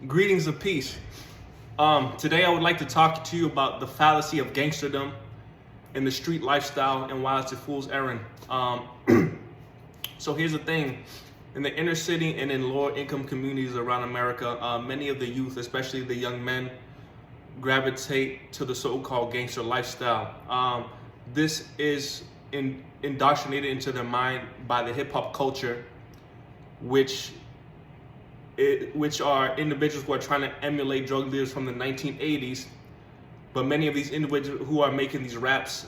Greetings of peace. Today I would like to talk to you about the fallacy of gangsterdom and the street lifestyle and why it's a fool's errand. So here's the thing. In the inner city and in lower income communities around America, many of the youth, especially the young men, gravitate to the so-called gangster lifestyle. This is indoctrinated into their mind by the hip hop culture, which are individuals who are trying to emulate drug dealers from the 1980s. But many of these individuals who are making these raps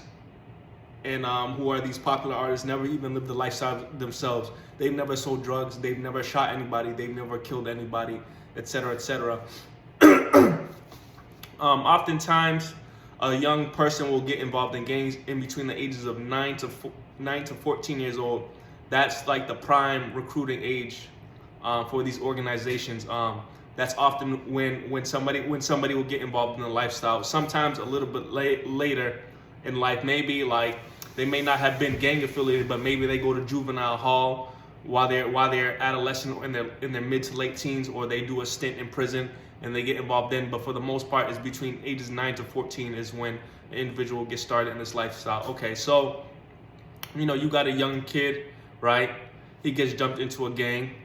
and who are these popular artists never even lived the lifestyle themselves. They've never sold drugs, they've never shot anybody, they've never killed anybody, etc., etc. Oftentimes, a young person will get involved in gangs in between the ages of 9 to 14 years old. That's like the prime recruiting age for these organizations. That's often when somebody will get involved in the lifestyle. Sometimes a little bit later in life, maybe like they may not have been gang affiliated, but maybe they go to juvenile hall while they're adolescent or in their mid to late teens, or they do a stint in prison and they get involved in. But for the most part, it's between ages 9 to 14 is when an individual gets started in this lifestyle. Okay, so you got a young kid, right? He gets jumped into a gang.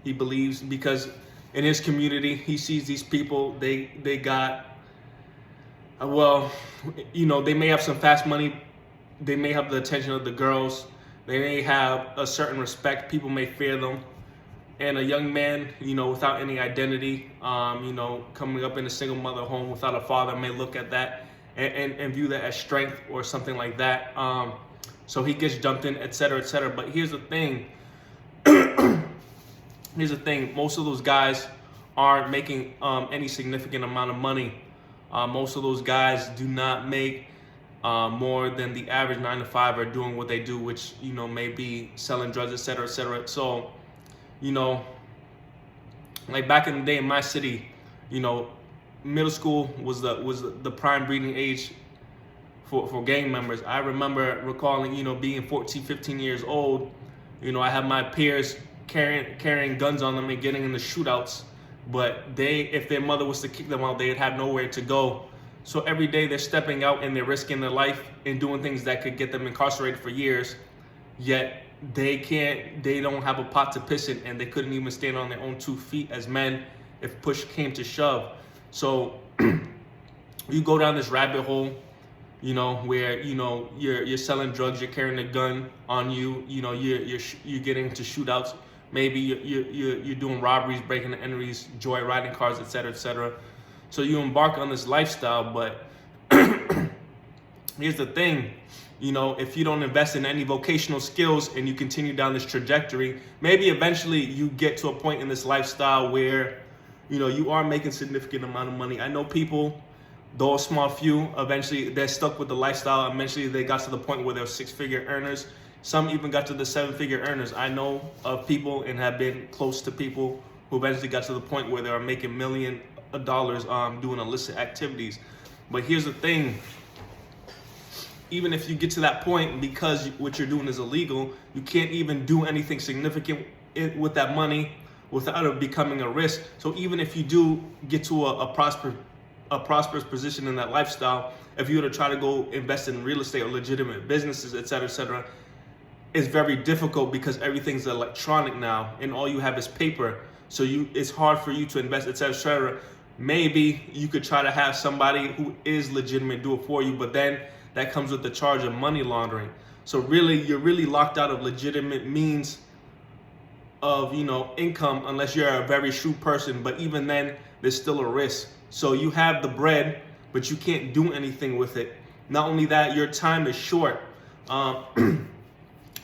He believes because in his community he sees these people, they got they may have some fast money, they may have the attention of the girls, they may have a certain respect, people may fear them. And a young man, without any identity, coming up in a single mother home without a father, may look at that and view that as strength or something like that. So he gets jumped in, etc., etc. But here's the thing. Most of those guys aren't making any significant amount of money. Most of those guys do not make more than the average 9 to 5 are doing what they do, which may be selling drugs, etc., etc. So like back in the day in my city, middle school was the prime breeding age for gang members. I remember recalling being 14, 15 years old. I had my peers carrying guns on them and getting in the shootouts, but if their mother was to kick them out, they'd have nowhere to go. So every day they're stepping out and they're risking their life and doing things that could get them incarcerated for years, yet they don't have a pot to piss in, and they couldn't even stand on their own 2 feet as men if push came to shove. So you go down this rabbit hole, where you're selling drugs, you're carrying a gun on you, you're getting into shootouts. Maybe you're doing robberies, breaking and entries, joyriding cars, etc., etc. So you embark on this lifestyle, but here's the thing. If you don't invest in any vocational skills and you continue down this trajectory, maybe eventually you get to a point in this lifestyle where you are making significant amount of money. I know people, though a small few, eventually they're stuck with the lifestyle. Eventually they got to the point where they're 6-figure earners. Some even got to the 7-figure earners. I know of people and have been close to people who eventually got to the point where they are making millions of dollars doing illicit activities. But here's the thing. Even if you get to that point, because what you're doing is illegal, you can't even do anything significant with that money without it becoming a risk. So even if you do get to a prosperous position in that lifestyle, if you were to try to go invest in real estate or legitimate businesses, etc., etc., it's very difficult because everything's electronic now and all you have is paper. So it's hard for you to invest, etc., etc. Maybe you could try to have somebody who is legitimate do it for you, but then that comes with the charge of money laundering. So really, you're really locked out of legitimate means of income unless you're a very shrewd person. But even then, there's still a risk. So you have the bread, but you can't do anything with it. Not only that, your time is short.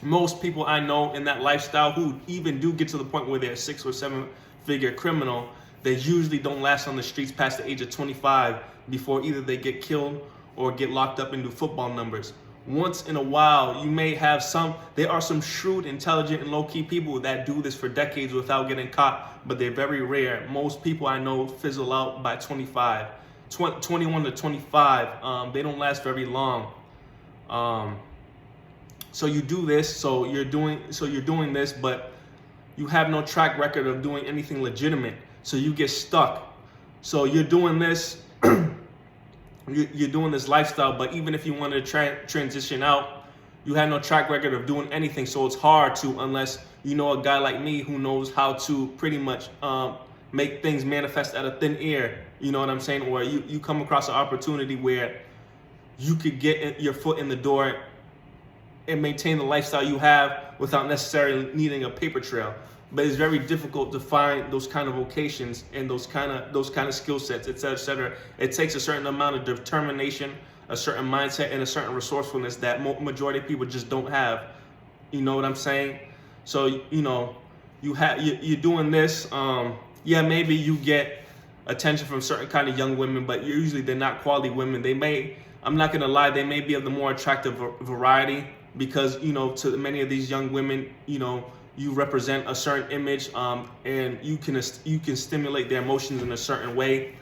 Most people I know in that lifestyle who even do get to the point where they're a 6 or 7-figure criminal, they usually don't last on the streets past the age of 25 before either they get killed or get locked up and do football numbers. Once in a while, you may have there are some shrewd, intelligent, and low-key people that do this for decades without getting caught, but they're very rare. Most people I know fizzle out by 21 to 25. They don't last very long. So you do this, so you're doing this, but you have no track record of doing anything legitimate, so you get stuck. So you're doing this, you're doing this lifestyle, but even if you want to transition out, you have no track record of doing anything. So it's hard to, unless you know a guy like me who knows how to pretty much make things manifest out of thin air. You know what I'm saying? Or you come across an opportunity where you could get your foot in the door and maintain the lifestyle you have without necessarily needing a paper trail. But it's very difficult to find those kind of vocations and those kind of skill sets, et cetera, et cetera. It takes a certain amount of determination, a certain mindset, and a certain resourcefulness that majority of people just don't have. You know what I'm saying? So you're doing this. Yeah, maybe you get attention from certain kind of young women, but usually they're not quality women. They may, I'm not gonna lie, they may be of the more attractive variety, because to many of these young women, you represent a certain image, and you can stimulate their emotions in a certain way,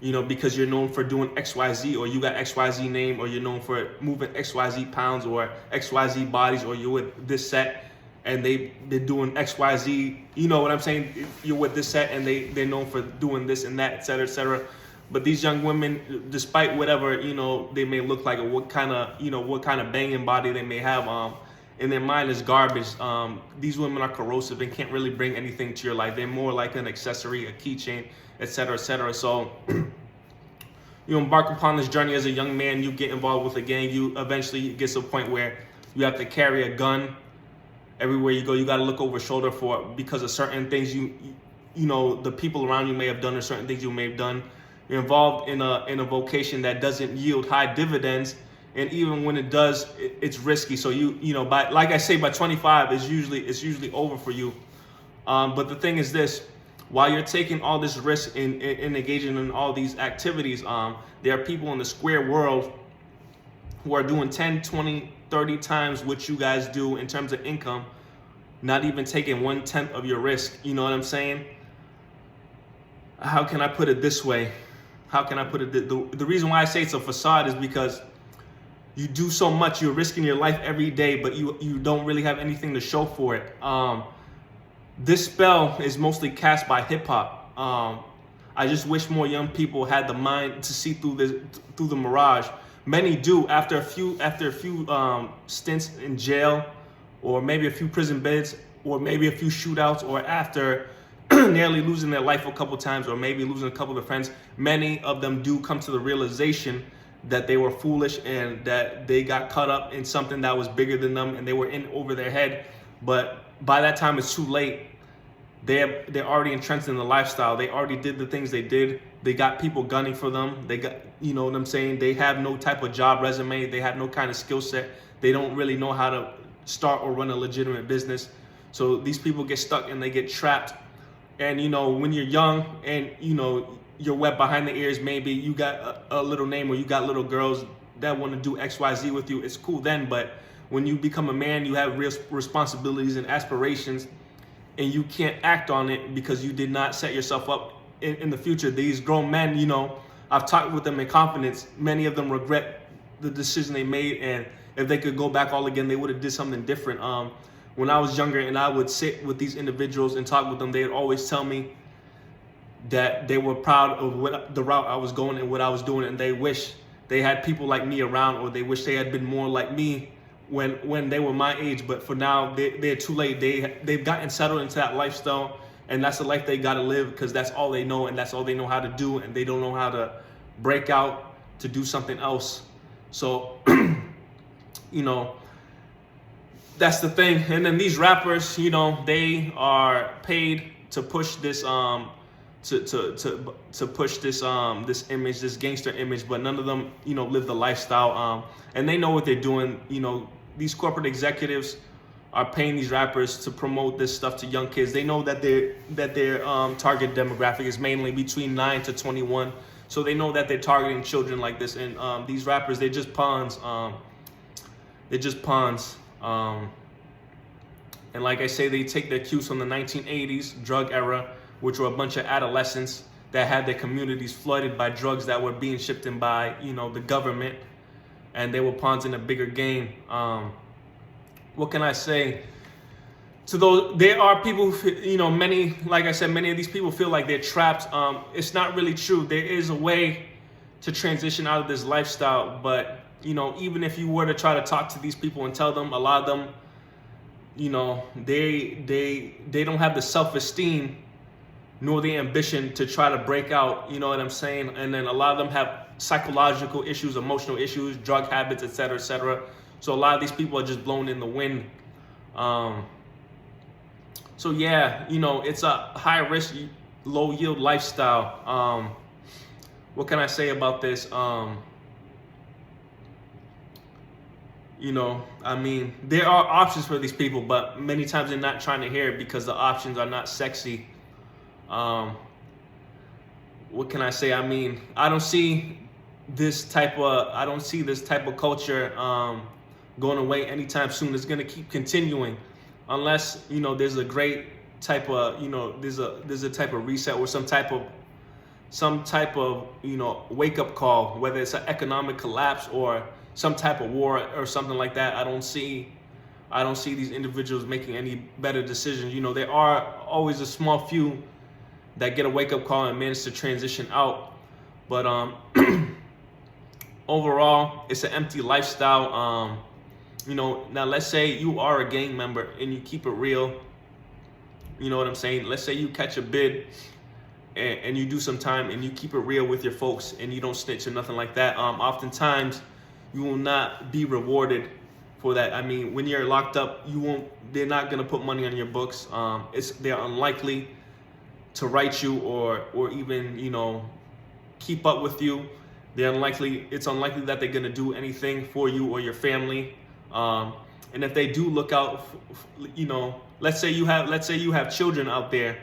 because you're known for doing XYZ, or you got XYZ name, or you're known for moving XYZ pounds or XYZ bodies, or you're with this set and they're doing XYZ, you know what I'm saying? You're with this set and they're known for doing this and that, et cetera, et cetera. But these young women, despite whatever, they may look like, or what kind of banging body they may have, in their mind is garbage. These women are corrosive and can't really bring anything to your life. They're more like an accessory, a keychain, et cetera, et cetera. So you embark upon this journey as a young man, you get involved with a gang, you eventually get to a point where you have to carry a gun everywhere you go. You got to look over your shoulder because of certain things the people around you may have done, or certain things you may have done. You're involved in a vocation that doesn't yield high dividends, and even when it does, it's risky. So by, like I say, by 25, it's usually over for you. But the thing is this: while you're taking all this risk in engaging in all these activities, there are people in the square world who are doing 10, 20, 30 times what you guys do in terms of income, not even taking 1/10 of your risk. You know what I'm saying? How can I put it this way? The reason why I say it's a facade is because you do so much, you're risking your life every day, but you don't really have anything to show for it. This spell is mostly cast by hip hop. I just wish more young people had the mind to see through the mirage. Many do after a few stints in jail, or maybe a few prison beds, or maybe a few shootouts, or after nearly losing their life a couple times, or maybe losing a couple of friends. Many of them do come to the realization that they were foolish and that they got caught up in something that was bigger than them, and they were in over their head. But by that time, it's too late. They're already entrenched in the lifestyle. They already did the things they did. They got people gunning for them. They got, you know what I'm saying? They have no type of job resume. They have no kind of skill set. They don't really know how to start or run a legitimate business. So these people get stuck and they get trapped. And when you're young and you're wet behind the ears, maybe you got a little name, or you got little girls that want to do XYZ with you, it's cool then. But when you become a man, you have real responsibilities and aspirations, and you can't act on it because you did not set yourself up in the future. These grown men, I've talked with them in confidence. Many of them regret the decision they made, and if they could go back all again, they would have did something different. When I was younger and I would sit with these individuals and talk with them, they'd always tell me that they were proud of the route I was going and what I was doing, and they wish they had people like me around, or they wish they had been more like me when they were my age. But for now, they're too late. They've gotten settled into that lifestyle, and that's the life they got to live, because that's all they know and that's all they know how to do, and they don't know how to break out to do something else. So that's the thing. And then these rappers, they are paid to push this to push this image, this gangster image, but none of them live the lifestyle, and they know what they're doing. These corporate executives are paying these rappers to promote this stuff to young kids. They know that their target demographic is mainly between 9 to 21, so they know that they're targeting children like this. And these rappers, they're just pawns. And like I say, they take their cues from the 1980s drug era, which were a bunch of adolescents that had their communities flooded by drugs that were being shipped in by the government, and they were pawns in a bigger game. What can I say? So though there are people, many, like I said, many of these people feel like they're trapped. It's not really true. There is a way to transition out of this lifestyle, but even if you were to try to talk to these people and tell them, a lot of them, they don't have the self-esteem nor the ambition to try to break out. You know what I'm saying? And then a lot of them have psychological issues, emotional issues, drug habits, etc., etc. So a lot of these people are just blown in the wind. So yeah, it's a high risk, low yield lifestyle. What can I say about this? I mean, there are options for these people, but many times they're not trying to hear it because the options are not sexy. What can I say? I mean, I don't see this type of culture going away anytime soon. It's going to keep continuing unless there's a great type of there's a type of reset or some type of wake up call, whether it's an economic collapse or some type of war or something like that. I don't see these individuals making any better decisions. There are always a small few that get a wake up call and manage to transition out, but overall it's an empty lifestyle. Now let's say you are a gang member and you keep it real. You know what I'm saying? Let's say you catch a bid and you do some time and you keep it real with your folks and you don't snitch or nothing like that. Oftentimes you will not be rewarded for that. I mean, when you're locked up, they're not gonna put money on your books. They're unlikely to write you or even keep up with you. It's unlikely that they're gonna do anything for you or your family. And if they do look out, let's say you have children out there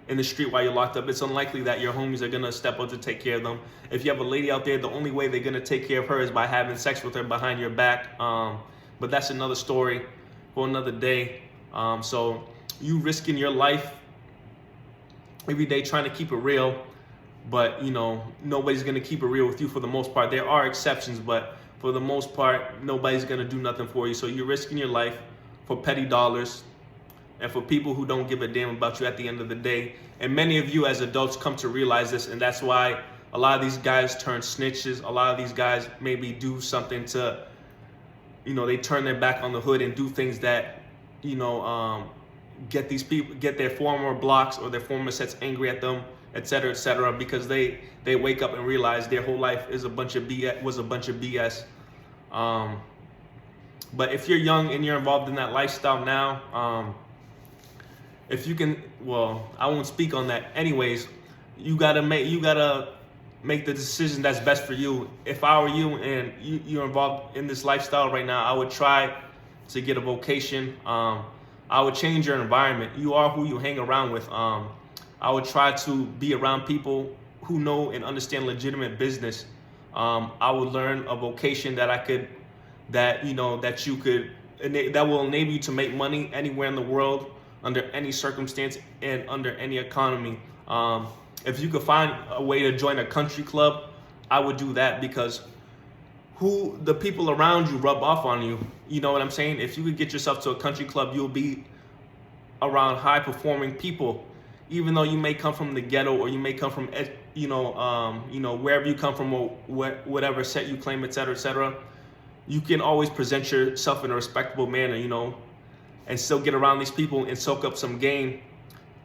in the street while you're locked up, it's unlikely that your homies are gonna step up to take care of them. If you have a lady out there, the only way they're gonna take care of her is by having sex with her behind your back. But that's another story for another day. So you risking your life every day trying to keep it real, but nobody's gonna keep it real with you for the most part. There are exceptions, but for the most part, nobody's gonna do nothing for you. So you're risking your life for petty dollars and for people who don't give a damn about you at the end of the day. And many of you as adults come to realize this, and that's why a lot of these guys turn snitches. A lot of these guys maybe do something to, they turn their back on the hood and do things that, get their former blocks or their former sets angry at them, etc., because they wake up and realize their whole life was a bunch of BS. But if you're young and you're involved in that lifestyle now, if you can, well, I won't speak on that. Anyways, you gotta make the decision that's best for you. If I were you and you're involved in this lifestyle right now, I would try to get a vocation. I would change your environment. You are who you hang around with. I would try to be around people who know and understand legitimate business. I would learn a vocation that will enable you to make money anywhere in the world, under any circumstance and under any economy. If you could find a way to join a country club, I would do that, because the people around you rub off on you. You know what I'm saying? If you could get yourself to a country club, you'll be around high performing people. Even though you may come from the ghetto, or you may come from, wherever you come from, or whatever set you claim, etc., you can always present yourself in a respectable manner, and still get around these people and soak up some game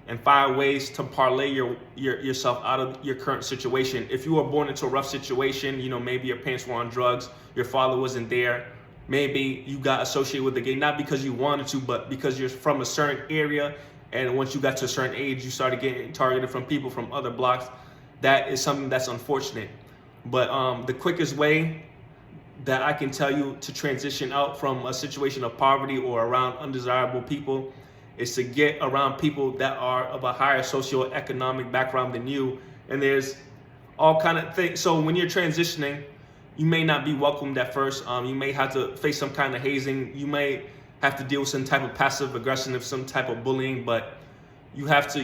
and find ways to parlay yourself out of your current situation. If you were born into a rough situation, maybe your parents were on drugs, your father wasn't there, maybe you got associated with the gang, not because you wanted to, but because you're from a certain area. And once you got to a certain age, you started getting targeted from people from other blocks. That is something that's unfortunate. But the quickest way that I can tell you to transition out from a situation of poverty or around undesirable people is to get around people that are of a higher socioeconomic background than you. And there's all kind of things. So when you're transitioning, you may not be welcomed at first. You may have to face some kind of hazing. You may have to deal with some type of passive aggression, some type of bullying, but you have to,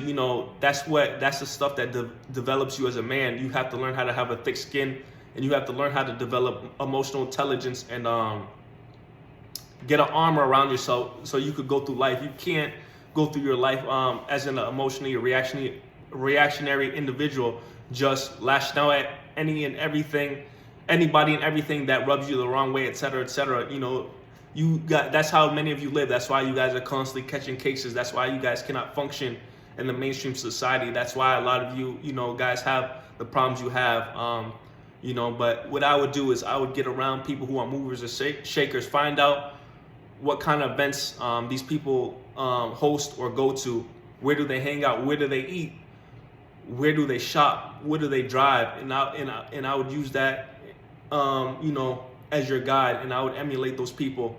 that's the stuff that develops you as a man. You have to learn how to have a thick skin, and you have to learn how to develop emotional intelligence and get an armor around yourself so you could go through life. You can't go through your life as an emotionally reactionary individual, just lashing out at anybody and everything that rubs you the wrong way, etc., etc. That's how many of you live. That's why you guys are constantly catching cases. That's why you guys cannot function in the mainstream society. That's why a lot of you, guys have the problems you have. But what I would do is I would get around people who are movers or shakers, find out what kind of events these people host or go to. Where do they hang out? Where do they eat? Where do they shop? Where do they drive? And I would use that, as your guide, and I would emulate those people.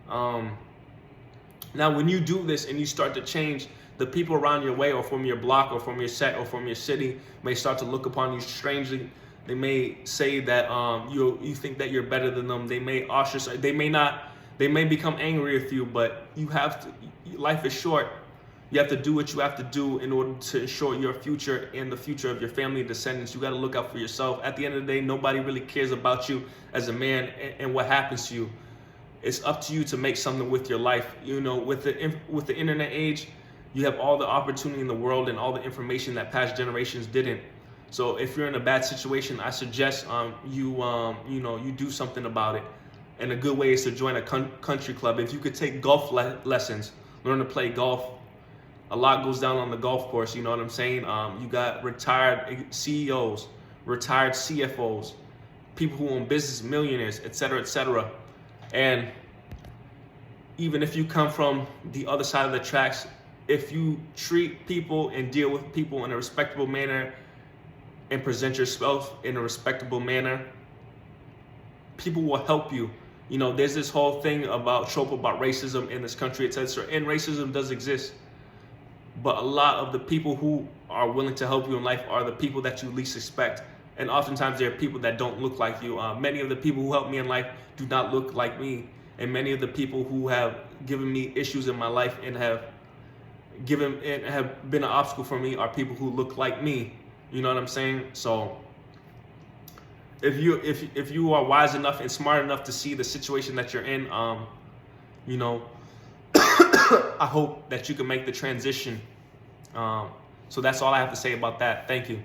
Now, when you do this and you start to change, the people around your way or from your block or from your set or from your city may start to look upon you strangely. They may say that you think that you're better than them. They may ostracize. They may not. They may become angry with you. But you have to. Life is short. You have to do what you have to do in order to ensure your future and the future of your family and descendants. You got to look out for yourself. At the end of the day, nobody really cares about you as a man and what happens to you. It's up to you to make something with your life. With the internet age, you have all the opportunity in the world and all the information that past generations didn't. So if you're in a bad situation, I suggest you do something about it. And a good way is to join a country club. If you could take golf lessons, learn to play golf. A lot goes down on the golf course, you know what I'm saying? You got retired CEOs, retired CFOs, people who own business, millionaires, etc., etc. And even if you come from the other side of the tracks, if you treat people and deal with people in a respectable manner and present yourself in a respectable manner, people will help you. There's this whole thing about trope about racism in this country, etc. And racism does exist. But a lot of the people who are willing to help you in life are the people that you least expect. And oftentimes there are people that don't look like you. Many of the people who help me in life do not look like me. And many of the people who have given me issues in my life and have been an obstacle for me are people who look like me. You know what I'm saying? So if you are wise enough and smart enough to see the situation that you're in, I hope that you can make the transition. So that's all I have to say about that. Thank you.